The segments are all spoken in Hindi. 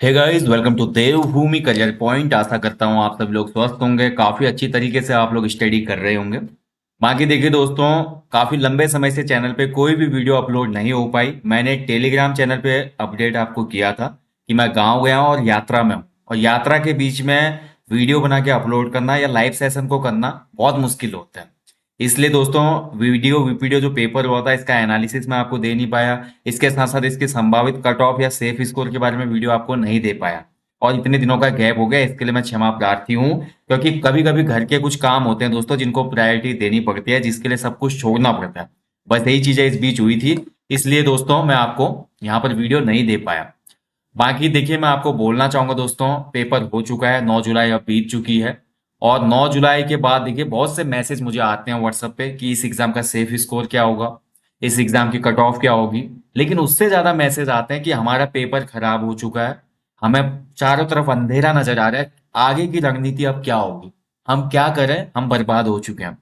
Hey guys, welcome to Devbhoomi career point. आशा करता हूँ आप सब लोग स्वस्थ होंगे, काफी अच्छी तरीके से आप लोग स्टडी कर रहे होंगे। बाकी देखिए दोस्तों, काफी लंबे समय से चैनल पे कोई भी वीडियो अपलोड नहीं हो पाई। मैंने टेलीग्राम चैनल पे अपडेट आपको किया था कि मैं गांव गया हूँ और यात्रा में हूँ, और यात्रा के बीच में वीडियो बना के अपलोड करना या लाइव सेशन को करना बहुत मुश्किल होता है। इसलिए दोस्तों, वीडियो वीडियो जो पेपर हुआ था इसका एनालिसिस मैं आपको दे नहीं पाया। इसके साथ साथ इसके संभावित कट ऑफ या सेफ स्कोर के बारे में वीडियो आपको नहीं दे पाया। और इतने दिनों का गैप हो गया, इसके लिए मैं क्षमा प्रार्थी हूँ। क्योंकि कभी कभी घर के कुछ काम होते हैं दोस्तों, जिनको प्रायोरिटी देनी पड़ती है, जिसके लिए सब कुछ छोड़ना पड़ता है। बस यही चीजें इस बीच हुई थी। इसलिए दोस्तों मैं आपको यहाँ पर वीडियो नहीं दे पाया। बाकी देखिए, मैं आपको बोलना चाहूंगा दोस्तों, पेपर हो चुका है, 9 जुलाई अब बीत चुकी है। और 9 जुलाई के बाद देखिए बहुत से मैसेज मुझे आते हैं व्हाट्सएप पे कि इस एग्जाम का सेफ स्कोर क्या होगा, इस एग्जाम की कट ऑफ क्या होगी। लेकिन उससे ज्यादा मैसेज आते हैं कि हमारा पेपर खराब हो चुका है, हमें चारों तरफ अंधेरा नजर आ रहा है, आगे की रणनीति अब क्या होगी, हम क्या करें, हम बर्बाद हो चुके हैं।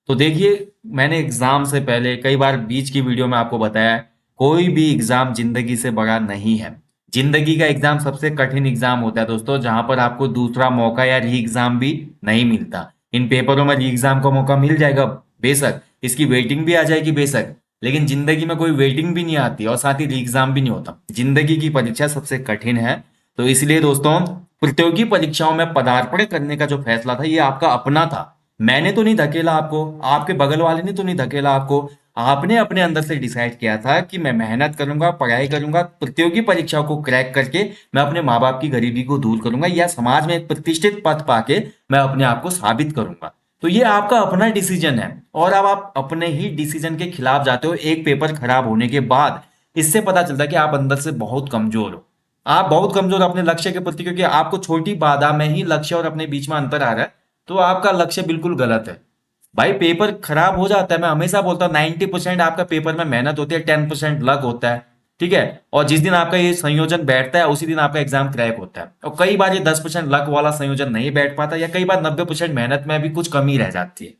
तो देखिए, मैंने एग्जाम से पहले कई बार बीच की वीडियो में आपको बताया है, कोई भी एग्जाम जिंदगी से बड़ा नहीं है। जिंदगी का एग्जाम सबसे कठिन एग्जाम होता है दोस्तों, जहां पर आपको दूसरा मौका या री एग्जाम भी नहीं मिलता। इन पेपरों में री एग्जाम का मौका मिल जाएगा बेशक, इसकी वेटिंग भी आ जाएगी बेशक, लेकिन जिंदगी में कोई वेटिंग भी नहीं आती और साथ ही री एग्जाम भी नहीं होता। जिंदगी की परीक्षा सबसे कठिन है। तो इसलिए दोस्तों, प्रतियोगी परीक्षाओं में पदार्पण करने का जो फैसला था ये आपका अपना था। मैंने तो नहीं धकेला आपको, आपके बगल वाले ने तो नहीं धकेला आपको। आपने अपने अंदर से डिसाइड किया था कि मैं मेहनत करूंगा, पढ़ाई करूंगा, प्रतियोगी परीक्षाओं को क्रैक करके मैं अपने माँ बाप की गरीबी को दूर करूंगा, या समाज में एक प्रतिष्ठित पद पाके मैं अपने आप को साबित करूंगा। तो ये आपका अपना डिसीजन है, और अब आप अपने ही डिसीजन के खिलाफ जाते हो एक पेपर खराब होने के बाद। इससे पता चलता है कि आप अंदर से बहुत कमजोर हो। आप बहुत कमजोर हो अपने लक्ष्य के प्रति, क्योंकि आपको छोटी बाधा में ही लक्ष्य और अपने बीच में अंतर आ रहा है। तो आपका लक्ष्य बिल्कुल गलत है। भाई पेपर खराब हो जाता है, मैं हमेशा बोलता हूँ 90% आपका पेपर में मेहनत होती है, 10% लक होता है। ठीक है। और जिस दिन आपका ये संयोजन बैठता है उसी दिन आपका एग्जाम क्रैक होता है। और कई बार ये 10% लक वाला संयोजन नहीं बैठ पाता, या कई बार 90% मेहनत में भी कुछ कमी रह जाती है।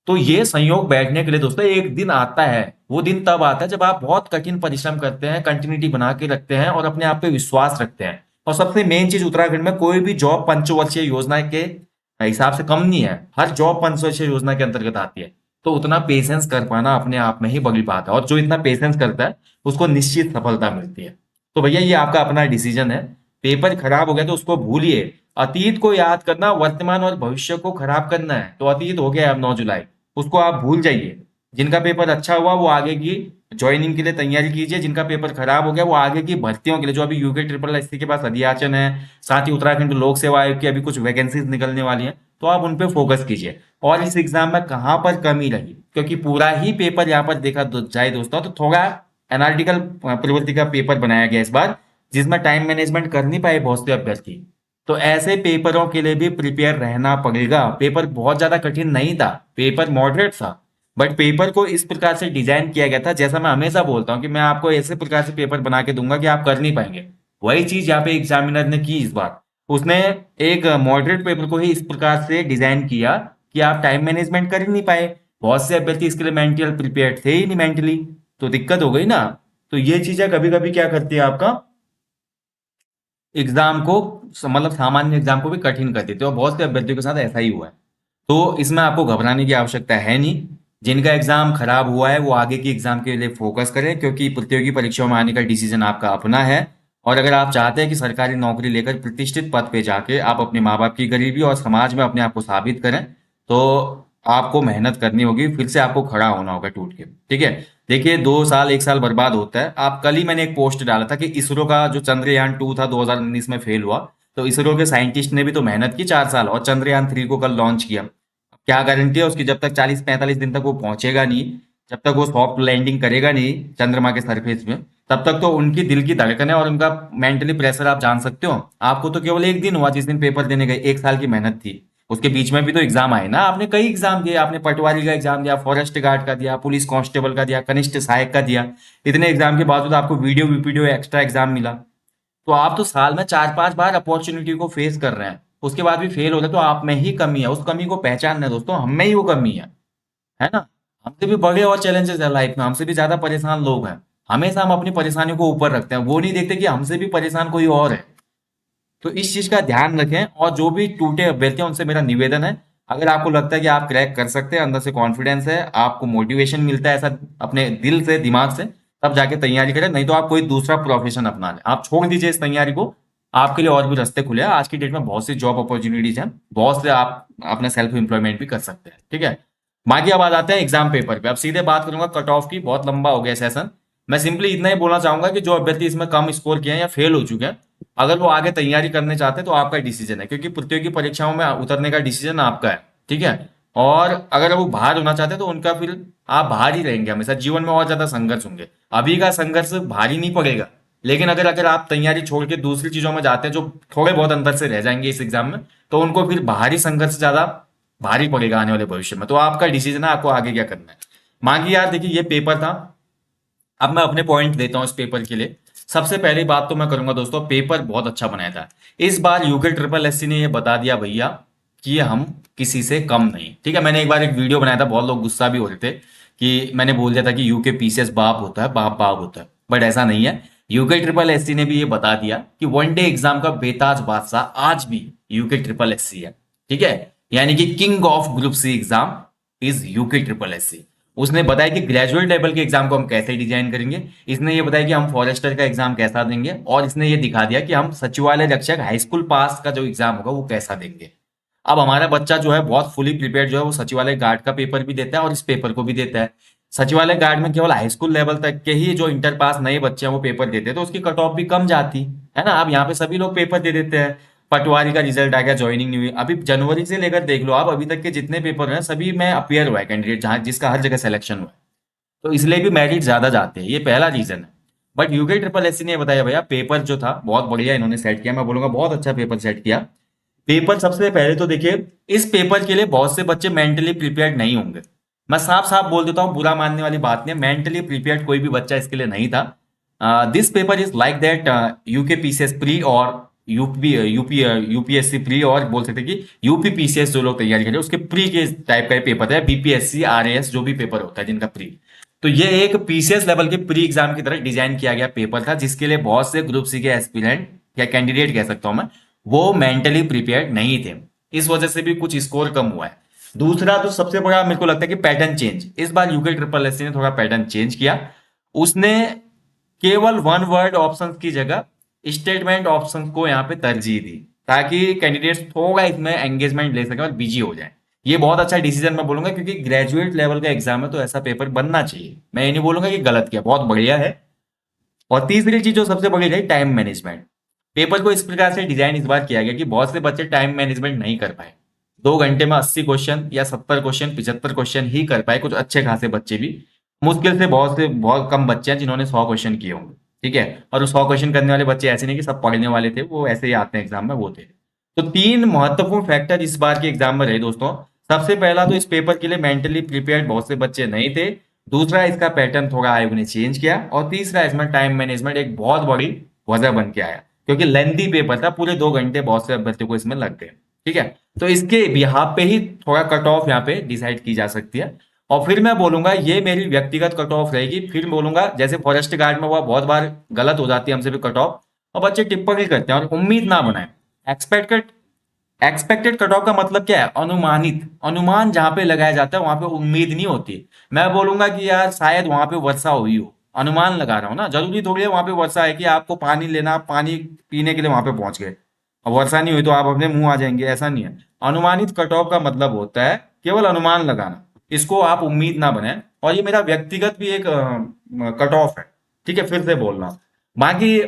तो ये संयोग बैठने के लिए दोस्तों एक दिन आता है। वो दिन तब आता है जब आप बहुत कठिन परिश्रम करते हैं, कंटिन्यूटी बना के रखते हैं और अपने आप पे विश्वास रखते हैं। और सबसे मेन चीज, उत्तराखंड में कोई भी जॉब पंचवर्षीय योजना के हिसाब से कम नहीं है। हर जॉब पंचवर्षीय योजना के अंतर्गत आती है। तो उतना पेशेंस कर पाना अपने आप में ही बड़ी बात है, और जो इतना पेशेंस करता है उसको निश्चित सफलता मिलती है। तो भैया ये आपका अपना डिसीजन है। पेपर खराब हो गया तो उसको भूलिए। अतीत को याद करना, वर्तमान और भविष्य को खराब करना है, तो अतीत हो गया है अब 9 जुलाई, उसको आप भूल जाइए। जिनका पेपर अच्छा हुआ वो आगे की ज्वाइनिंग के लिए तैयारी कीजिए, जिनका पेपर खराब हो गया वो आगे की भर्तियों के लिए, जो अभी यूके ट्रिपल एससी के पास अधियाचन है, साथ ही उत्तराखंड लोक सेवा आयोग की अभी कुछ वैकेंसीज निकलने वाली हैं, तो आप उन पे फोकस कीजिए। और इस एग्जाम में कहाँ पर कमी रही, क्योंकि पूरा ही पेपर यहाँ पर देखा जाए दोस्तों तो थोड़ा एनालिटिकल प्रवृत्ति का पेपर बनाया गया इस बार, जिसमें टाइम मैनेजमेंट कर नहीं पाए बहुत से अभ्यर्थी। तो ऐसे पेपरों के लिए भी प्रिपेयर रहना पड़ेगा। पेपर बहुत ज्यादा कठिन नहीं था, पेपर मॉडरेट था। बट पेपर को इस प्रकार से डिजाइन किया गया था, जैसा मैं हमेशा बोलता हूँ कि मैं आपको ऐसे प्रकार से पेपर बना के दूंगा कि आप कर नहीं पाएंगे। वही चीज यहाँ पे एग्जामिनर ने की इस बार। उसने एक मॉडरेट पेपर को ही इस प्रकार से डिजाइन किया कि आप टाइम मैनेजमेंट कर ही नहीं पाए। बहुत से अभ्यर्थी इसके लिए मेंटल प्रिपेयर थे ही नहीं मेंटली, तो दिक्कत हो गई ना। तो ये चीजें कभी कभी क्या करती है, आपका एग्जाम को मतलब सामान्य एग्जाम को भी कठिन कर देते हो, और बहुत से अभ्यर्थियों के साथ ऐसा ही हुआ है। तो इसमें आपको घबराने की आवश्यकता है नहीं। जिनका एग्जाम खराब हुआ है वो आगे की एग्जाम के लिए फोकस करें, क्योंकि प्रतियोगी परीक्षाओं में आने का डिसीजन आपका अपना है। और अगर आप चाहते हैं कि सरकारी नौकरी लेकर प्रतिष्ठित पद पे जाके आप अपने माँ बाप की गरीबी और समाज में अपने आप को साबित करें, तो आपको मेहनत करनी होगी, फिर से आपको खड़ा होना होगा टूट के। ठीक है। देखिए 2 साल 1 साल बर्बाद होता है। आप कल ही मैंने एक पोस्ट डाला था कि इसरो का जो चंद्रयान 2 था 2019 में फेल हुआ, तो इसरो के साइंटिस्ट ने भी तो मेहनत की 4 साल, और चंद्रयान 3 को कल लॉन्च किया। क्या गारंटी है उसकी, जब तक 40-45 दिन तक वो पहुंचेगा नहीं, जब तक वो सॉफ्ट लैंडिंग करेगा नहीं चंद्रमा के सरफेस में, तब तक तो उनकी दिल की धड़कन है और उनका मेंटली प्रेशर आप जान सकते हो। आपको तो केवल एक दिन हुआ जिस दिन पेपर देने गए, 1 साल की मेहनत थी। उसके बीच में भी तो एग्जाम आए ना, आपने कई एग्जाम दिए, आपने पटवारी का एग्जाम दिया, फॉरेस्ट गार्ड का दिया, पुलिस कांस्टेबल का दिया, कनिष्ठ सहायक का दिया। इतने एग्जाम के बावजूद आपको वीडियो वीडियो एक्स्ट्रा एग्जाम मिला। तो आप तो साल में 4-5 बार अपॉर्चुनिटी को फेस कर रहे हैं, उसके बाद भी फेल हो रहे, तो आप में ही कमी है। उस कमी को पहचानना है दोस्तों, हम में ही वो कमी है ना। हमसे भी बड़े और चैलेंजेस है लाइफ में, हमसे भी ज्यादा परेशान लोग हैं। हमेशा हम अपनी परेशानियों को ऊपर रखते हैं, वो नहीं देखते कि हमसे भी परेशान कोई और है। तो इस चीज का ध्यान रखें। और जो भी टूटे अभ्यर्थी हैं उनसे मेरा निवेदन है, अगर आपको लगता है कि आप क्रैक कर सकते हैं, अंदर से कॉन्फिडेंस है, आपको मोटिवेशन मिलता है ऐसा अपने दिल से दिमाग से, तब जाके तैयारी करें। नहीं तो आप कोई दूसरा प्रोफेशन अपना लें, आप छोड़ दीजिए इस तैयारी को। आपके लिए और भी रास्ते खुले हैं। आज की डेट में बहुत सी जॉब अपॉर्चुनिटीज हैं, बहुत से आप अपने सेल्फ एम्प्लॉयमेंट भी कर सकते हैं। ठीक है, बाकी अब आ जाते हैं एग्जाम पेपर पे। अब सीधे बात करूंगा कट ऑफ की, बहुत लंबा हो गया सेशन। मैं सिंपली इतना ही बोलना चाहूंगा कि जो अभ्यर्थी इसमें कम स्कोर किए हैं या फेल हो चुके हैं, अगर वो आगे तैयारी करने चाहते हैं तो आपका डिसीजन है, क्योंकि प्रतियोगी परीक्षाओं में उतरने का डिसीजन आपका है। ठीक है, और अगर वो बाहर होना चाहते हैं तो उनका फिर आप बाहर ही रहेंगे हमेशा, जीवन में और ज्यादा संघर्ष होंगे। अभी का संघर्ष भारी नहीं पड़ेगा, लेकिन अगर अगर आप तैयारी छोड़ के दूसरी चीजों में जाते हैं जो थोड़े बहुत अंतर से रह जाएंगे इस एग्जाम में, तो उनको फिर बाहरी संघर्ष ज्यादा भारी पड़ेगा आने वाले भविष्य में। तो आपका डिसीजन है आपको आगे क्या करना है। बाकी यार देखिए, ये पेपर था, अब मैं अपने पॉइंट देता हूँ इस पेपर के लिए। सबसे पहली बात तो मैं करूंगा दोस्तों, पेपर बहुत अच्छा बनाया था इस बार। यूके ट्रिपल एससी ने ये बता दिया भैया कि हम किसी से कम नहीं। ठीक है, मैंने एक बार एक वीडियो बनाया था, बहुत लोग गुस्सा भी हो रहे थे कि मैंने बोल दिया था कि यूके पीसीएस बाप होता है, बाप बाप होता है, बट ऐसा नहीं है। यूके ट्रिपल एससी ने भी ये बता दिया कि वनडे एग्जाम का बेताज बादशाह आज भी यूके ट्रिपल एससी है। ठीक है, यानी कि king of group C exam is UK triple SC. उसने बताया कि ग्रेजुएट लेवल के एग्जाम को हम कैसे डिजाइन करेंगे, इसने ये बताया कि हम फॉरेस्टर का एग्जाम कैसा देंगे, और इसने ये दिखा दिया कि हम सचिवालय रक्षक हाई स्कूल पास का जो एग्जाम होगा वो कैसा देंगे। अब हमारा बच्चा जो है बहुत फुली प्रिपेयर्ड जो है वो सचिवालय गार्ड का पेपर भी देता है और इस पेपर को भी देता है। सचिवालय गार्ड में केवल हाई स्कूल लेवल तक के ही जो इंटर पास नए बच्चे हैं वो पेपर देते हैं, तो उसकी कट ऑफ भी कम जाती है ना। अब यहाँ पे सभी लोग पेपर दे देते हैं। पटवारी का रिजल्ट आ गया, ज्वाइनिंग नहीं हुई, अभी जनवरी से लेकर देख लो आप, अभी तक के जितने पेपर हैं सभी में अपियर हुआ है कैंडिडेट, जहां जिसका हर जगह सिलेक्शन हुआ है। तो इसलिए भी मेरिट ज्यादा जाते हैं, ये पहला रीजन है। बट यूके ट्रिपल एससी ने बताया भैया पेपर जो था बहुत बढ़िया इन्होंने सेट किया, मैं बोलूंगा बहुत अच्छा पेपर सेट किया। पेपर सबसे पहले तो देखिए, इस पेपर के लिए बहुत से बच्चे मेंटली प्रिपेयर्ड नहीं होंगे। मैं साफ साफ बोल देता हूँ, बुरा मानने वाली बात नहीं है, मेंटली प्रिपेयर्ड कोई भी बच्चा इसके लिए नहीं था। This paper is like that UK PCS pre और यूपीएससी प्री, और बोल सकते हैं कि यूपी पीसीएस जो लोग तैयारी कर रहे हैं उसके प्री के टाइप का ये पेपर है। बीपीएससी आरएएस जो भी पेपर होता है जिनका प्री, तो ये एक पीसीएस लेवल के प्री एग्जाम की तरह डिजाइन किया गया पेपर था, जिसके लिए बहुत से ग्रुप सी के एस्पिरेंट या कैंडिडेट कह सकता हूं मैं, वो मेंटली प्रिपेयर्ड नहीं थे। इस वजह से भी कुछ स्कोर कम हुआ है। दूसरा तो सबसे बड़ा मेरे को लगता है कि पैटर्न चेंज, इस बार यूके ट्रिपल एससी ने थोड़ा पैटर्न चेंज किया। उसने केवल वन वर्ड ऑप्शंस की जगह स्टेटमेंट ऑप्शन को यहाँ पे तरजीह दी, ताकि कैंडिडेट्स थोड़ा इसमें एंगेजमेंट ले सके और बिजी हो जाए। ये बहुत अच्छा डिसीजन मैं बोलूंगा, क्योंकि ग्रेजुएट लेवल का एग्जाम है तो ऐसा पेपर बनना चाहिए। मैं ये नहीं बोलूंगा कि गलत किया, बहुत बढ़िया है। और तीसरी चीज जो सबसे बड़ी रही, टाइम मैनेजमेंट। पेपर को इस प्रकार से डिजाइन इस बार किया गया कि बहुत से बच्चे टाइम मैनेजमेंट नहीं कर पाए। 2 घंटे में 80 क्वेश्चन या 70 क्वेश्चन 75 क्वेश्चन ही कर पाए कुछ अच्छे खासे बच्चे भी। मुश्किल से बहुत कम बच्चे हैं जिन्होंने 100 क्वेश्चन किए होंगे। ठीक है, और 100 क्वेश्चन करने वाले बच्चे ऐसे नहीं कि सब पढ़ने वाले थे, वो ऐसे ही आते हैं एग्जाम में, वो थे। तो 3 महत्वपूर्ण फैक्टर इस बार के एग्जाम में रहे दोस्तों। सबसे पहला तो इस पेपर के लिए मेंटली प्रिपेयर्ड बहुत से बच्चे नहीं थे। दूसरा, इसका पैटर्न थोड़ा आयोग ने चेंज किया। और तीसरा, इसमें टाइम मैनेजमेंट एक बहुत बड़ी वजह बन के आया, क्योंकि लेंदी पेपर था, पूरे 2 घंटे बहुत से अभ्यर्थियों को इसमें लग गए। ठीक है, तो इसके बिहाफ पे ही थोड़ा कट ऑफ यहाँ पे डिसाइड की जा सकती है। और फिर मैं बोलूंगा ये मेरी व्यक्तिगत कट ऑफ रहेगी। फिर बोलूंगा जैसे फॉरेस्ट गार्ड में हुआ, बहुत बार गलत हो जाती है हमसे भी कट ऑफ, और बच्चे टिप्पणी करते हैं और उम्मीद ना बनाए। एक्सपेक्टेड एक्सपेक्टेड कट ऑफ का मतलब क्या है? अनुमानित। अनुमान जहां पे लगाया जाता है वहां पे उम्मीद नहीं होती। मैं बोलूंगा कि यार शायद वहां पे वर्षा हुई हो, अनुमान लगा रहा हूँ ना, जरूरी थोड़ी है वहां पे वर्षा है कि आपको पानी लेना, आप पानी पीने के लिए वहां पे पहुंच गए, और वर्षा नहीं हुई तो आप अपने मुंह आ जाएंगे, ऐसा नहीं है। अनुमानित कट ऑफ का मतलब होता है केवल अनुमान लगाना, इसको आप उम्मीद ना बनाए। और ये मेरा व्यक्तिगत भी एक कट ऑफ है। ठीक है, फिर से बोल रहा हूँ। बाकी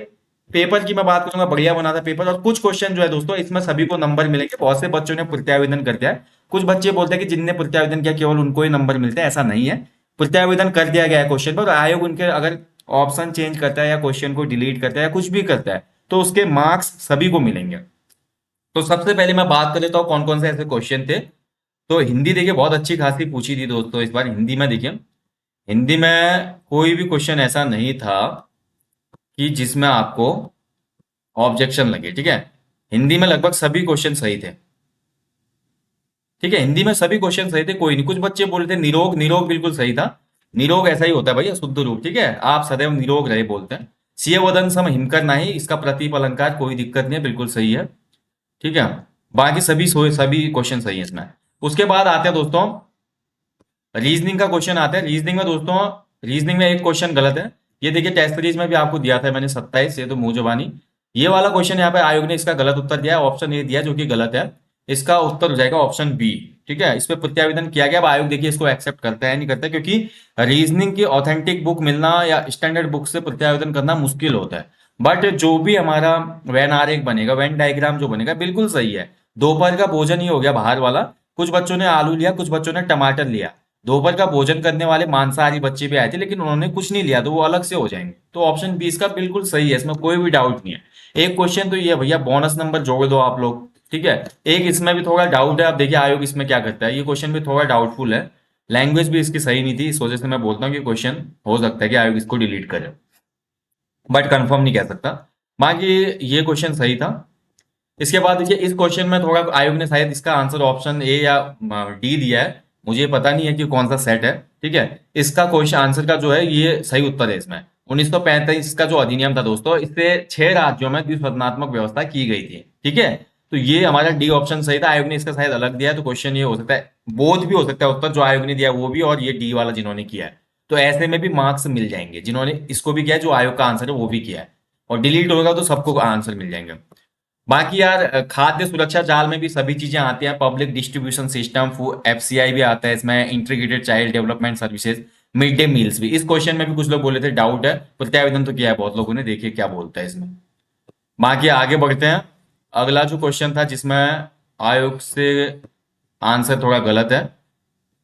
पेपर की मैं बात करूंगा, बढ़िया बना था पेपर। और कुछ क्वेश्चन जो है दोस्तों इसमें सभी को नंबर मिलेंगे, बहुत से बच्चों ने प्रत्यावेदन कर दिया है। कुछ बच्चे बोलते हैं कि जिनने प्रत्यावेदन किया केवल उनको ही नंबर मिलते हैं, ऐसा नहीं है। प्रत्यावेदन कर दिया गया है क्वेश्चन पर, आयोग उनके अगर ऑप्शन चेंज करता है या क्वेश्चन को डिलीट करता है या कुछ भी करता है तो उसके मार्क्स सभी को मिलेंगे। तो सबसे पहले मैं बात कर लेता हूँ कौन कौन से ऐसे क्वेश्चन थे। तो हिंदी देखिए बहुत अच्छी खासी पूछी थी दोस्तों इस बार हिंदी में। देखिए, हिंदी में कोई भी क्वेश्चन ऐसा नहीं था कि जिसमें आपको ऑब्जेक्शन लगे। ठीक है, हिंदी में लगभग सभी क्वेश्चन सही थे। ठीक है, हिंदी में सभी क्वेश्चन सही थे, कोई नहीं। कुछ बच्चे बोल रहे थे निरोग, निरोग बिल्कुल सही था। निरोग ऐसा ही होता है भैया, शुद्ध रूप। ठीक है, आप सदैव निरोग रहे बोलते हैं। सिय वदन सम हिमकर नाही, इसका प्रतीप अलंकार कोई दिक्कत नहीं है, बिल्कुल सही है। ठीक है, बाकी सभी क्वेश्चन सही है इसमें। उसके बाद आते हैं दोस्तों रीजनिंग का क्वेश्चन आता है। रीजनिंग में दोस्तों, रीजनिंग में एक क्वेश्चन गलत है। ये देखिए टेस्ट सीरीज में भी आपको दिया था मैंने 27, ये तो मुंह जबानी। ये वाला क्वेश्चन यहाँ पे आयोग ने इसका गलत उत्तर दिया है, ऑप्शन ए दिया जो कि गलत है। इसका उत्तर हो जाएगा ऑप्शन बी। ठीक है, इस पे प्रत्यावेदन किया गया। अब आयोग देखिए इसको एक्सेप्ट करता है नहीं करता है, क्योंकि रीजनिंग की ऑथेंटिक बुक मिलना या स्टैंडर्ड बुक से प्रत्यावेदन करना मुश्किल होता है। बट जो भी हमारा वेन आरेख बनेगा, वेन डायग्राम जो बनेगा बिल्कुल सही है। दोपहर का भोजन ही हो गया बाहर वाला। कुछ बच्चों ने आलू लिया, कुछ बच्चों ने टमाटर लिया। दोपहर का भोजन करने वाले मांसाहारी बच्चे भी आए थे, लेकिन उन्होंने कुछ नहीं लिया, तो वो अलग से हो जाएंगे। तो ऑप्शन बी इसका बिल्कुल सही है, इसमें कोई भी डाउट नहीं है। एक क्वेश्चन तो ये भैया बोनस नंबर जोड़ दो आप लोग। ठीक है, एक इसमें भी थोड़ा डाउट है। अब देखिए आयोग इसमें क्या करता है, ये क्वेश्चन भी थोड़ा डाउटफुल है। लैंग्वेज भी इसकी सही नहीं थी, इस वजह से मैं बोलता हूँ कि क्वेश्चन हो सकता है कि आयोग इसको डिलीट करे, बट कंफर्म नहीं कह सकता। बाकी ये क्वेश्चन सही था। इसके बाद देखिए इस क्वेश्चन में थोड़ा आयोग ने शायद इसका आंसर ऑप्शन ए या डी दिया है, मुझे पता नहीं है कि कौन सा सेट है। ठीक है, इसका क्वेश्चन आंसर का जो है ये सही उत्तर है इसमें। 1945 का जो अधिनियम था दोस्तों, इससे 6 राज्यों में द्विसदनात्मक व्यवस्था की गई थी। ठीक है, तो ये हमारा डी ऑप्शन सही था। आयोग ने इसका शायद अलग दिया है, तो क्वेश्चन ये हो सकता है, बोध भी हो सकता है उत्तर, जो आयोग ने दिया वो भी और ये डी वाला जिन्होंने किया है। तो ऐसे में भी मार्क्स मिल जाएंगे, जिन्होंने इसको भी किया है, जो आयोग का आंसर है वो भी किया है। और डिलीट होगा तो सबको आंसर मिल जाएंगे। बाकी यार खाद्य सुरक्षा जाल में भी सभी चीजें आती हैं। पब्लिक डिस्ट्रीब्यूशन सिस्टम, एफसीआई भी आता है इसमें, integrated child development services, mid day meals भी। इस क्वेश्चन में भी कुछ लोग बोले थे डाउट है, प्रत्यावेदन तो किया है बहुत लोगों ने, देखिए क्या बोलता है इसमें। बाकी आगे बढ़ते हैं। अगला जो क्वेश्चन था जिसमें आयोग से आंसर थोड़ा गलत है।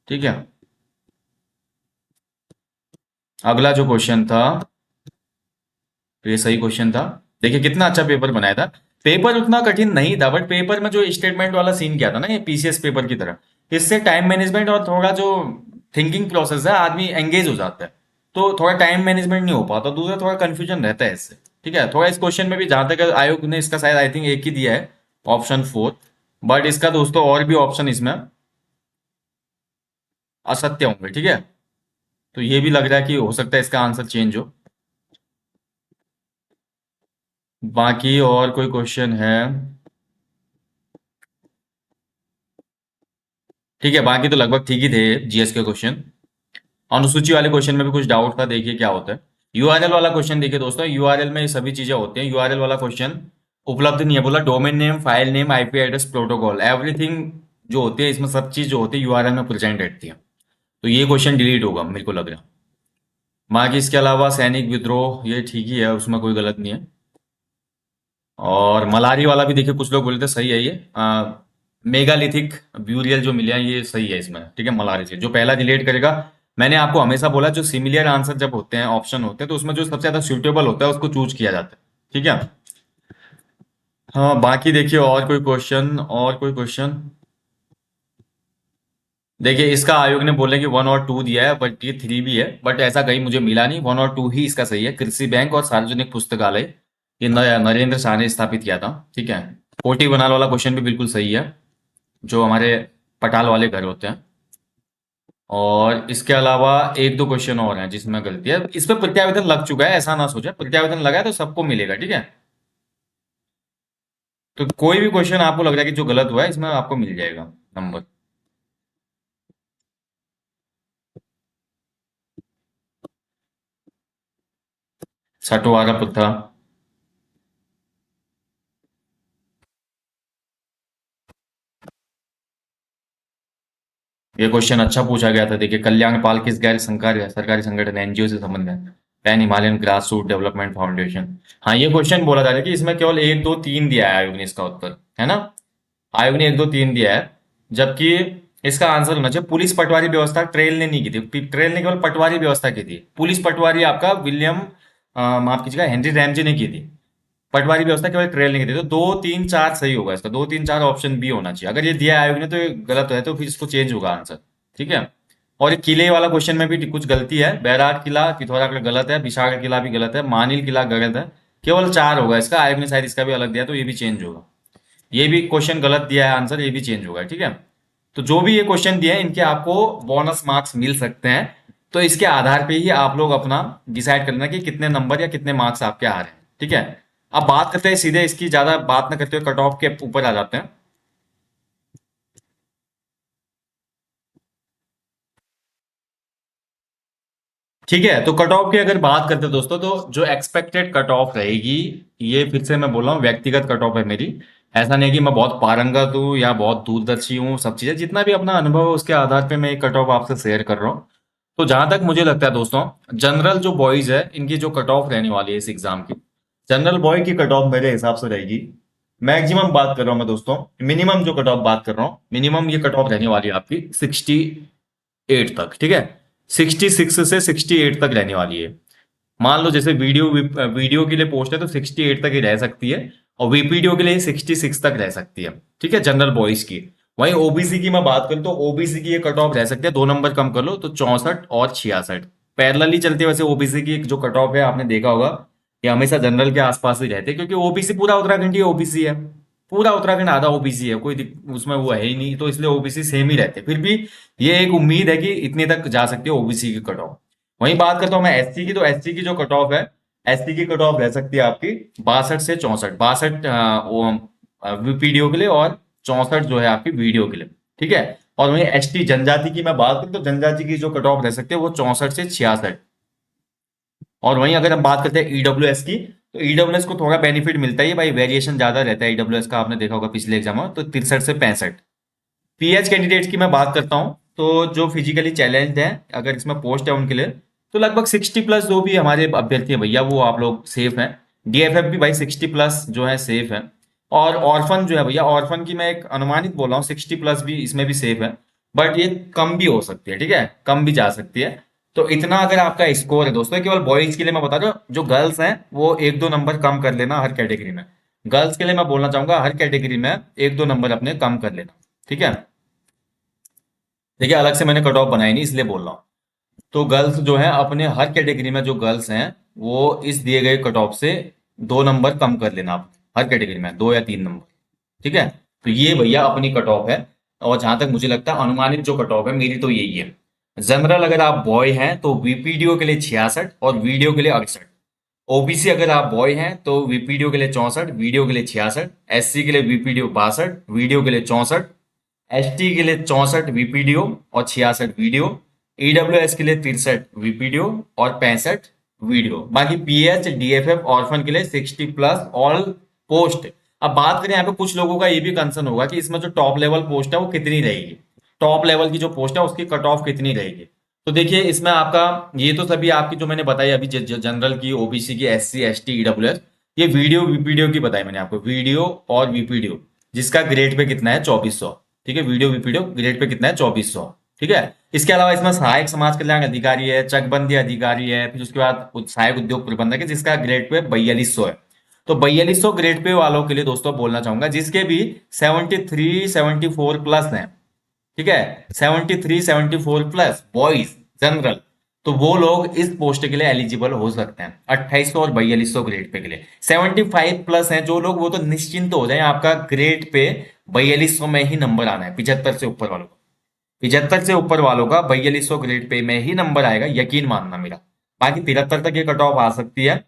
ठीक है, अगला जो क्वेश्चन था तो ये सही क्वेश्चन था। देखिए कितना अच्छा पेपर बनाया था। पेपर उतना कठिन नहीं था, बट पेपर में जो स्टेटमेंट वाला सीन किया था ना, ये पीसीएस पेपर की तरह, इससे टाइम मैनेजमेंट और थोड़ा जो थिंकिंग प्रोसेस है, आदमी एंगेज हो जाता है। तो थोड़ा टाइम मैनेजमेंट नहीं हो पाता, दूसरा थोड़ा कंफ्यूजन रहता है इससे। ठीक है, थोड़ा इस क्वेश्चन में भी जहां तक आयोग ने इसका शायद आई थिंक एक ही दिया है, ऑप्शन 4। बट इसका दोस्तों और भी ऑप्शन इसमें असत्य होंगे। ठीक है, तो ये भी लग रहा है कि हो सकता है इसका आंसर चेंज हो। बाकी और कोई क्वेश्चन है? ठीक है, बाकी तो लगभग ठीक ही थे जीएस के क्वेश्चन। अनुसूची वाले क्वेश्चन में भी कुछ डाउट था, देखिए क्या होता है। यूआरएल वाला क्वेश्चन देखिए दोस्तों, यूआरएल में ये सभी चीजें होती हैं। यूआरएल वाला क्वेश्चन उपलब्ध नहीं है, बोला domain name, file name, IP address, protocol, everything जो होती है इसमें, सब चीज जो होती है यूआरएल में प्रेजेंट रहती है। तो ये क्वेश्चन डिलीट होगा मेरे को लग रहा है। बाकी इसके अलावा सैनिक विद्रोह ये ठीक ही है, उसमें कोई गलत नहीं है। और मलारी वाला भी देखिए कुछ लोग बोले थे सही है ये। मेगालिथिक ब्यूरियल जो मिले हैं ये सही है इसमें। ठीक है, मलारी से जो पहला रिलेट करेगा। मैंने आपको हमेशा बोला जो सिमिलर आंसर जब होते हैं, ऑप्शन होते हैं, तो उसमें जो सबसे ज्यादा सुटेबल होता है उसको चूज किया जाता है। ठीक है। हाँ, बाकी देखिए और कोई क्वेश्चन देखिए, इसका आयोग ने बोले कि 1 और 2 दिया है, बट ये 3 भी है, बट ऐसा कहीं मुझे मिला नहीं। 1 और 2 ही इसका सही है। कृषि बैंक और सार्वजनिक पुस्तकालय, ये नरेंद्र शाह ने स्थापित किया था। ठीक है, कोटी बनाल वाला क्वेश्चन भी बिल्कुल सही है, जो हमारे पटाल वाले घर होते हैं। और इसके अलावा एक दो क्वेश्चन और हैं जिसमें गलती है। इस पर प्रत्यावेदन लग चुका है, ऐसा ना सोचे, प्रत्यावेदन लगा है तो सबको मिलेगा। ठीक है, तो कोई भी क्वेश्चन आपको लग रहा है कि जो गलत हुआ है, इसमें आपको मिल जाएगा नंबर। सटवारा पुथा, ये क्वेश्चन अच्छा पूछा गया था। देखिए, कल्याण पाल किस गैर सरकारी सरकारी संगठन एनजीओ से संबंध है? Pan Himalayan grass root development foundation. हाँ, ये क्वेश्चन बोला जा रहा है कि इसमें केवल 1 2 3 दिया है आयोग ने इसका उत्तर, है ना। आयोग ने 1 2 3 दिया है, जबकि इसका आंसर होना चाहिए पुलिस पटवारी व्यवस्था। ट्रेल ने नहीं की थी, ट्रेल ने केवल पटवारी व्यवस्था की थी। पुलिस पटवारी आपका विलियम माफ कीजिएगा हेनरी रैमजे ने की थी। पटवारी व्यवस्था केवल ट्रेल नहीं की थी। तो 2 3 4 सही होगा इसका, 2 3 4 ऑप्शन बी होना चाहिए। अगर ये दिया है आयोग ने तो ये गलत है, तो फिर इसको चेंज होगा आंसर। ठीक है, और ये किले वाला क्वेश्चन में भी कुछ गलती है। बैराट किला पिथौरागढ़ गलत है, विशाल किला भी गलत है, मानिल किला गलत है। केवल 4 होगा इसका, आयोग ने शायद इसका भी अलग दिया, तो ये भी चेंज होगा। ये भी क्वेश्चन गलत दिया है आंसर, ये भी चेंज होगा। ठीक है, तो जो भी ये क्वेश्चन दिए हैं इनके आपको बोनस मार्क्स मिल सकते हैं। तो इसके आधार पे ही आप लोग अपना डिसाइड करना कि कितने नंबर या कितने मार्क्स आपके आ रहे हैं। ठीक है, अब बात करते हैं सीधे, इसकी ज्यादा बात ना करते हुए कट ऑफ के ऊपर आ जाते हैं। ठीक है, तो कट ऑफ की अगर बात करते हैं दोस्तों, तो जो एक्सपेक्टेड कट ऑफ रहेगी, ये फिर से मैं बोल रहा हूँ व्यक्तिगत कट ऑफ है मेरी। ऐसा नहीं कि मैं बहुत पारंगत हूँ या बहुत दूरदर्शी हूँ, सब चीजें जितना भी अपना अनुभव है उसके आधार पे मैं एक कट ऑफ आपसे शेयर कर रहा हूँ। तो जहां तक मुझे लगता है दोस्तों, जनरल जो बॉयज है इनकी जो कट ऑफ रहने वाली है इस एग्जाम की, जनरल बॉय की कट ऑफ मेरे हिसाब से रहेगी, मैक्सिमम बात कर रहा हूँ मैं दोस्तों, मिनिमम जो कट ऑफ बात कर रहा हूँ, मिनिमम ये कट ऑफ रहने वाली है आपकी 68 तक। ठीक है, 66 से 68 तक रहने वाली है। मान लो जैसे वीडियो के लिए पोस्ट है तो 68 तक ही रह सकती है, और वीपीडीओ के लिए 66 तक रह सकती है। ठीक है, जनरल बॉयज की। वहीं ओबीसी की मैं बात करूं तो ओबीसी की ये कट ऑफ रह सकती है, 2 नंबर कम कर लो तो 64 और 66। पैरेलली चलती है वैसे ओबीसी की जो कट ऑफ है, आपने देखा होगा कि हमेशा जनरल के आसपास ही रहते हैं, क्योंकि ओबीसी पूरा उत्तराखंड ही ओबीसी है, पूरा उत्तराखंड आधा ओबीसी है, कोई उसमें वो है ही नहीं, तो इसलिए ओबीसी सेम ही रहते हैं। फिर भी ये एक उम्मीद है कि इतने तक जा सकती है ओबीसी की कट ऑफ। वहीं बात करता हूं मैं एससी की, तो एससी की जो कट ऑफ है, एससी की कट ऑफ रह सकती है आपकी 62 से 64, 62 वीपीडीओ के लिए और 64 जो है आपकी वीडियो के लिए। ठीक है, और वहीं एसटी जनजाति की मैं बात करूं तो जनजाति की जो कट ऑफ रह सकती है वो 64 से 66। और वहीं अगर हम बात करते हैं ईडब्ल्यूएस की, तो ईडब्ल्यूएस को थोड़ा बेनिफिट मिलता है भाई, वेरिएशन ज्यादा रहता है ईडब्ल्यूएस का, आपने देखा होगा पिछले एग्जाम में, तो 63 से 65। पीएच कैंडिडेट्स की मैं बात करता हूं, तो जो फिजिकली चैलेंज्ड हैं अगर इसमें पोस्ट है उनके लिए, तो लगभग 60+ जो भी हमारे अभ्यर्थी हैं भैया वो आप लोग सेफ हैं। डीएफएफ भी भाई 60+ जो है सेफ है। और ऑर्फन जो है भैया, ऑर्फन की मैं एक अनुमानित बोल रहा हूँ, 60+ भी इसमें भी सेफ है, बट ये कम भी हो सकती है। ठीक है, कम भी जा सकती है। तो इतना अगर आपका स्कोर है दोस्तों, केवल बॉयज के लिए मैं बता रहा हूँ, जो गर्ल्स हैं वो 1-2 नंबर कम कर लेना हर कैटेगरी में। गर्ल्स के लिए मैं बोलना चाहूंगा हर कैटेगरी में 1-2 नंबर अपने कम कर लेना। ठीक है, देखिए अलग से मैंने कट ऑफ बनाई नहीं इसलिए बोल रहा हूँ। तो गर्ल्स जो है अपने हर कैटेगरी में जो गर्ल्स हैं वो इस दिए गए कट ऑफ से 2 नंबर कम कर लेना आप, हर कैटेगरी में 2 या 3 नंबर। ठीक है, तो ये भैया अपनी कट ऑफ है। और जहां तक मुझे लगता है अनुमानित जो कट ऑफ है मेरी तो यही है। जनरल अगर आप बॉय हैं तो वीपीडीओ के लिए 66 और वीडियो के लिए 68। ओबीसी अगर आप बॉय हैं तो वीपीडीओ के लिए 64, वीडियो के लिए 66। एससी के लिए वीपीडीओ 62, वीडियो के लिए 64। एसटी के लिए 64 वीपीडीओ और 66 वीडियो। ईडब्ल्यूएस के लिए 63 वीपीडीओ और 65 वीडियो। बाकी पीएच डीएफएफ ऑर्फन के लिए 60+ ऑल पोस्ट। अब बात करें यहाँ पे कुछ लोगों का ये भी कंसर्न होगा कि इसमें जो टॉप लेवल पोस्ट है वो कितनी रहेगी, टॉप लेवल की जो पोस्ट है उसकी कट ऑफ कितनी रहेगी। तो देखिए इसमें आपका, ये तो सभी आपकी जो मैंने बताई अभी, जनरल की, ओबीसी की, एससी एसटी ईडब्ल्यूएस, ये वीडियो वीपीडीओ की बताई मैंने आपको, वीडियो और वीपीडीओ जिसका ग्रेड पे कितना है 2400। ठीक है, वीडियो वीपीडीओ ग्रेड पे कितना है 2400। ठीक है, इसके अलावा इसमें सहायक समाज कल्याण अधिकारी है, चकबंदी अधिकारी है, फिर उसके बाद सहायक उद्योग प्रबंधक है जिसका ग्रेड पे 4200 है। तो 4200 ग्रेड पे वालों के लिए दोस्तों बोलना चाहूंगा, जिसके भी 73-74+ हैं। ठीक है, 73-74+ बॉयज जनरल, तो वो लोग इस पोस्ट के लिए एलिजिबल हो सकते हैं 2800 और 4200 ग्रेड पे के लिए। 75+ हैं जो लोग, वो तो निश्चिंत हो जाए, आपका ग्रेड पे 4200 में ही नंबर आना है। 75 से ऊपर वालों का, 75 से ऊपर वालों का 4200 ग्रेड पे में ही नंबर आएगा, यकीन मानना मेरा। बाकी 73 तक ये कट ऑफ आ सकती है।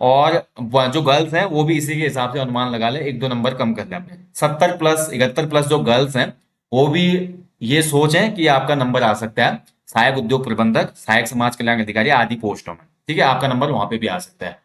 और जो गर्ल्स हैं वो भी इसी के हिसाब से अनुमान लगा ले, 1-2 नंबर कम कर ले अपने। 70+, 71+ जो गर्ल्स हैं वो भी ये सोचें कि आपका नंबर आ सकता है सहायक उद्योग प्रबंधक, सहायक समाज कल्याण अधिकारी आदि पोस्टों में। ठीक है, आपका नंबर वहां पे भी आ सकता है।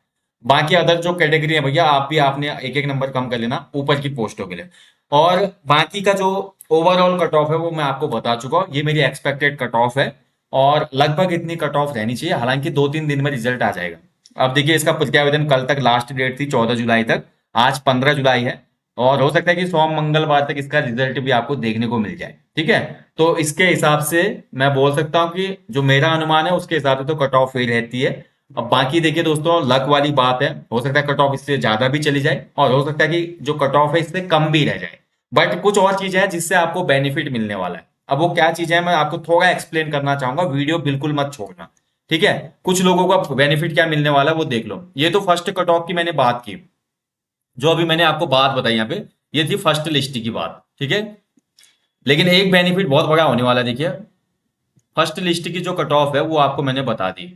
बाकी अदर जो कैटेगरी है भैया, आप भी आपने 1-1 नंबर कम कर लेना ऊपर की पोस्टों के लिए। और बाकी का जो ओवरऑल कट ऑफ है वो मैं आपको बता चुका हूँ, ये मेरी एक्सपेक्टेड कट ऑफ है। और लगभग इतनी कट ऑफ रहनी चाहिए, हालांकि 2-3 दिन में रिजल्ट आ जाएगा। अब देखिए इसका प्रत्यावेदन कल तक लास्ट डेट थी 14 जुलाई तक, आज 15 जुलाई है, और हो सकता है कि सोम मंगलवार तक इसका रिजल्ट भी आपको देखने को मिल जाए। ठीक है, तो इसके हिसाब से मैं बोल सकता हूँ कि जो मेरा अनुमान है उसके हिसाब से तो कट ऑफ ही रहती है। अब बाकी देखिए दोस्तों, लक वाली बात है, हो सकता है कट ऑफ इससे ज्यादा भी चली जाए और हो सकता है कि जो कट ऑफ है इससे कम भी रह जाए। बट कुछ और चीजें हैं जिससे आपको बेनिफिट मिलने वाला है। अब वो क्या चीजें हैं मैं आपको थोड़ा एक्सप्लेन करना चाहूंगा, वीडियो बिल्कुल मत छोड़ना। ठीक है, कुछ लोगों का बेनिफिट क्या मिलने वाला है वो देख लो। ये तो फर्स्ट कट ऑफ की मैंने बात की, जो अभी मैंने आपको बात बताई यहाँ पे, ये थी फर्स्ट लिस्ट की बात। ठीक है, लेकिन एक बेनिफिट बहुत बड़ा होने वाला है देखिए, फर्स्ट लिस्ट की जो कट ऑफ है वो आपको मैंने बता दी,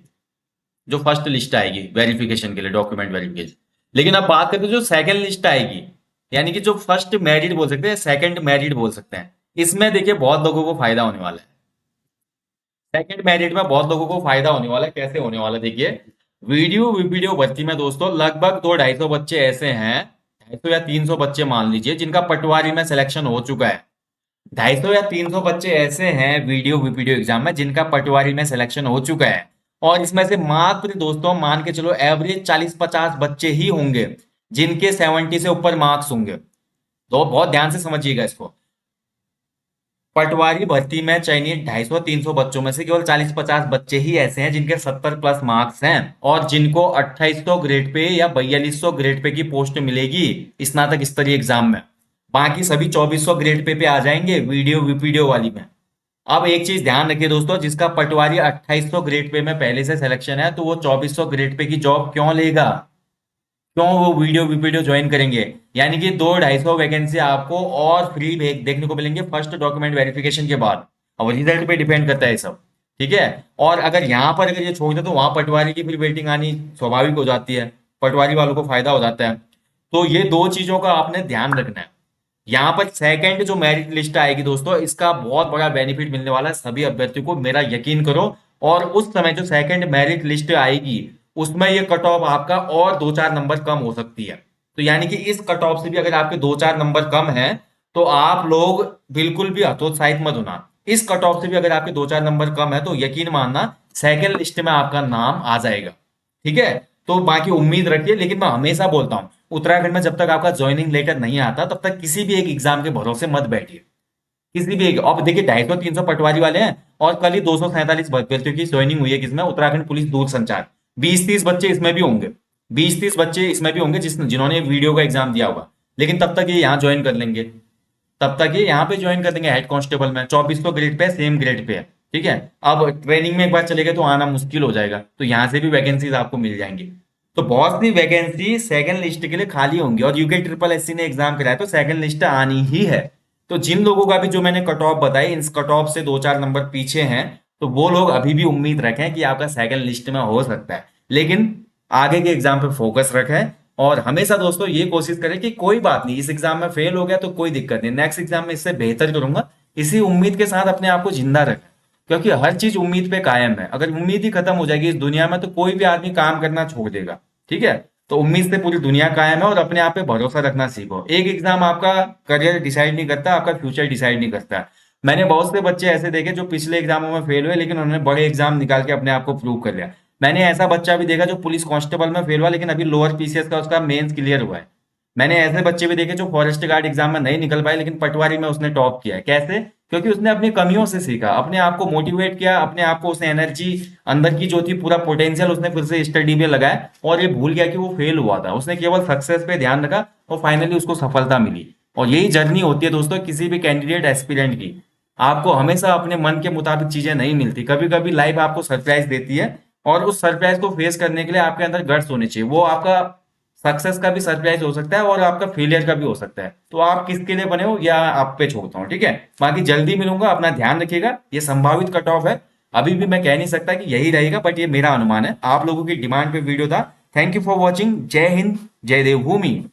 जो फर्स्ट लिस्ट आएगी वेरिफिकेशन के लिए, डॉक्यूमेंट वेरिफिकेशन। लेकिन अब बात करते हैं जो सेकंड लिस्ट आएगी, यानी कि जो फर्स्ट मैरिड बोल सकते हैं, सेकंड मैरिड बोल सकते हैं, इसमें देखिए बहुत लोगों को फायदा होने वाला है। सेकंड मैरिड में बहुत लोगों को फायदा होने वाला है। कैसे होने वाला है देखिए, वीडियो भर्ती में दोस्तों लगभग 200-250 बच्चे ऐसे हैं, 250 या 300 बच्चे मान लीजिए, जिनका पटवारी में सिलेक्शन हो चुका है। 250 या 300 बच्चे ऐसे हैं वीडियो एग्जाम में जिनका पटवारी में सिलेक्शन हो चुका है। और इसमें से मात्र दोस्तों मान के चलो एवरेज 40-50 बच्चे ही होंगे जिनके 70 से ऊपर मार्क्स होंगे। तो बहुत ध्यान से समझिएगा इसको। पटवारी भर्ती में चयनित 250-300 बच्चों में से केवल 40-50 बच्चे ही ऐसे हैं जिनके 70 प्लस मार्क्स हैं और जिनको 2800 ग्रेड पे या 4200 ग्रेड पे की पोस्ट मिलेगी स्नातक स्तरीय एग्जाम में। बाकी सभी 2400 ग्रेड पे आ जाएंगे वीडियो वाली में। अब एक चीज ध्यान रखिए दोस्तों, जिसका पटवारी 2800 ग्रेड पे में पहले से सिलेक्शन है तो वो 2400 ग्रेड पे की जॉब क्यों लेगा, क्यों वो वीडियो ज्वाइन करेंगे। यानी कि 200-250 वैकेंसी आपको और फ्री देखने को मिलेंगे फर्स्ट डॉक्यूमेंट वेरिफिकेशन के बाद। अब रिजल्ट पे डिपेंड करता है सब, ठीक है। और अगर यहाँ पर अगर ये छोड़ दे तो वहां पटवारी की फिर वेटिंग आनी स्वाभाविक हो जाती है, पटवारी वालों को फायदा हो जाता है। तो ये दो चीजों का आपने ध्यान रखना है। यहाँ पर सेकंड जो मेरिट लिस्ट आएगी दोस्तों, इसका बहुत बड़ा बेनिफिट मिलने वाला है सभी अभ्यर्थियों को, मेरा यकीन करो। और उस समय जो सेकंड मेरिट लिस्ट आएगी उसमें ये कट ऑफ आपका और 2-4 नंबर कम हो सकती है। तो यानी कि इस कट ऑफ से भी अगर आपके 2-4 नंबर कम है तो आप लोग बिल्कुल भी हतोत्साहित मत होना। इस कट ऑफ से भी अगर आपके 2-4 नंबर कम है तो यकीन मानना सेकंड लिस्ट में आपका नाम आ जाएगा, ठीक है। तो बाकी उम्मीद रखिए, लेकिन मैं हमेशा बोलता हूं उत्तराखंड में जब तक आपका ज्वाइनिंग लेटर नहीं आता तब तक किसी भी एक एग्जाम के भरोसे मत बैठिए, किसी भी एक। अब देखिए 250-300 पटवारी वाले हैं और कल ही 247 अभ्यर्थियों की ज्वाइनिंग हुई है किसमें, उत्तराखंड पुलिस दूरसंचार। 20-30 बच्चे इसमें भी होंगे, 20-30 बच्चे इसमें भी होंगे जिन्होंने वीडियो का एग्जाम दिया होगा। लेकिन तब तक ये यहाँ ज्वाइन कर लेंगे, तब तक ये यहाँ पे ज्वाइन कर देंगे हेड कांस्टेबल में, 2400 grade pay, same grade pay है, ठीक है। अब ट्रेनिंग में एक बार चले गए तो आना मुश्किल हो जाएगा, तो यहाँ से भी वैकेंसीज आपको मिल जाएंगी। तो बहुत सी वैकेंसी सेकंड लिस्ट के लिए खाली होंगी और यूके ट्रिपल एससी ने एग्जाम कराया तो सेकंड लिस्ट आनी ही है। तो जिन लोगों का भी जो मैंने कट ऑफ बताई, इन कट ऑफ से 2-4 नंबर पीछे हैं, तो वो लोग अभी भी उम्मीद रखें कि आपका सेकंड लिस्ट में हो सकता है। लेकिन आगे के एग्जाम पे फोकस रखें और हमेशा दोस्तों ये कोशिश करें कि कोई बात नहीं, इस एग्जाम में फेल हो गया तो कोई दिक्कत नहीं, नेक्स्ट एग्जाम में इससे बेहतर करूंगा, इसी उम्मीद के साथ अपने आप को जिंदा रखें। क्योंकि हर चीज उम्मीद पे कायम है, अगर उम्मीद ही खत्म हो जाएगी इस दुनिया में तो कोई भी आदमी काम करना छोड़ देगा, ठीक है। तो उम्मीद से पूरी दुनिया कायम है और अपने आप पे भरोसा रखना सीखो। एक एग्जाम आपका करियर डिसाइड नहीं करता, आपका फ्यूचर डिसाइड नहीं करता। मैंने बहुत से बच्चे ऐसे देखे जो पिछले एग्जामों में फेल हुए लेकिन उन्होंने बड़े एग्जाम निकाल के अपने आप को प्रूव कर लिया। मैंने ऐसा बच्चा भी देखा जो पुलिस कांस्टेबल में फेल हुआ लेकिन अभी लोअर पीसीएस का उसका मेंस क्लियर हुआ है। मैंने ऐसे बच्चे भी देखे जो फॉरेस्ट गार्ड एग्जाम में नहीं निकल पाए लेकिन पटवारी में उसने टॉप किया है। कैसे? क्योंकि उसने अपनी कमियों से सीखा, अपने आप को मोटिवेट किया, अपने आप को उसने एनर्जी अंदर की जो थी पूरा पोटेंशियल उसने फिर से स्टडी पे लगाया और ये भूल गया कि वो फेल हुआ था। उसने केवल सक्सेस पे ध्यान रखा और फाइनली उसको सफलता मिली। और यही जर्नी होती है दोस्तों किसी भी कैंडिडेट एस्पिरेंट की। आपको हमेशा अपने मन के मुताबिक चीजें नहीं मिलती, कभी कभी लाइफ आपको सरप्राइज देती है और उस सरप्राइज को फेस करने के लिए आपके अंदर गट्स होने चाहिए। वो आपका सक्सेस का भी सरप्राइज हो सकता है और आपका फेलियर का भी हो सकता है। तो आप किसके लिए बने हो या आप पे छोड़ता हूँ, ठीक है। बाकी जल्दी मिलूंगा, अपना ध्यान रखिएगा। ये संभावित कट ऑफ है, अभी भी मैं कह नहीं सकता कि यही रहेगा, बट ये मेरा अनुमान है। आप लोगों की डिमांड पे वीडियो था। Thank you for watching. जय हिंद, जय देवभूमि।